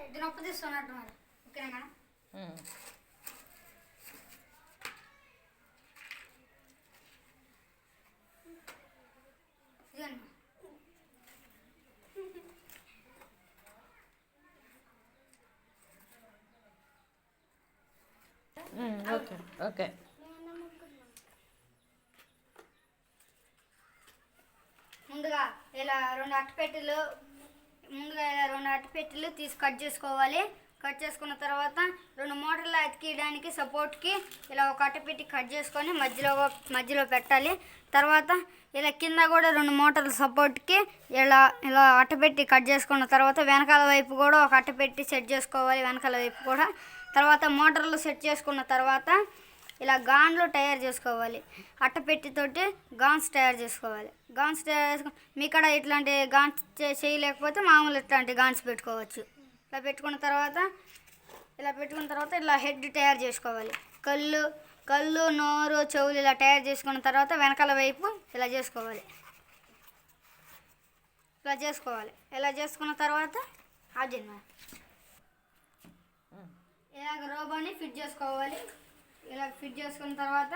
ఇది నొప్పి తీస్తున్నట్టు మరి. ఓకేనా మేడం? Okay okay. ముందుగా ఇలా రెండు అట్టపెట్టెలు తీసి కట్ చేసుకోవాలి. కట్ చేసుకున్న తర్వాత రెండు మూటలు అతికియడానికి సపోర్ట్కి ఇలా ఒక అట్టపెట్టి కట్ చేసుకొని మధ్యలో పెట్టాలి. తర్వాత ఇలా కింద కూడా రెండు మూటల సపోర్ట్కి ఇలా అట్టపెట్టి కట్ చేసుకున్న తర్వాత వెనకాల వైపు కూడా ఒక అట్టపెట్టి సెట్ చేసుకోవాలి. వెనకాల వైపు కూడా తర్వాత మోటార్లు సెట్ చేసుకున్న తర్వాత ఇలా గాన్లు తయారు చేసుకోవాలి. అట్టపెట్టితోటి గాన్స్ తయారు చేసుకోవాలి. గాన్స్ తయారు చేసుకుని మీకాడ ఇట్లాంటి గాన్స్ చేయలేకపోతే మామూలు ఇట్లాంటి గాన్స్ పెట్టుకోవచ్చు. ఇలా పెట్టుకున్న తర్వాత ఇలా హెడ్ తయారు చేసుకోవాలి. కళ్ళు నోరు చెవులు ఇలా తయారు చేసుకున్న తర్వాత వెనకాల వైపు ఇలా చేసుకోవాలి. ఇలా చేసుకున్న తర్వాత అదేనా ఇలాగ రోబోని ఫిట్ చేసుకోవాలి. ఇలా ఫిట్ చేసుకున్న తర్వాత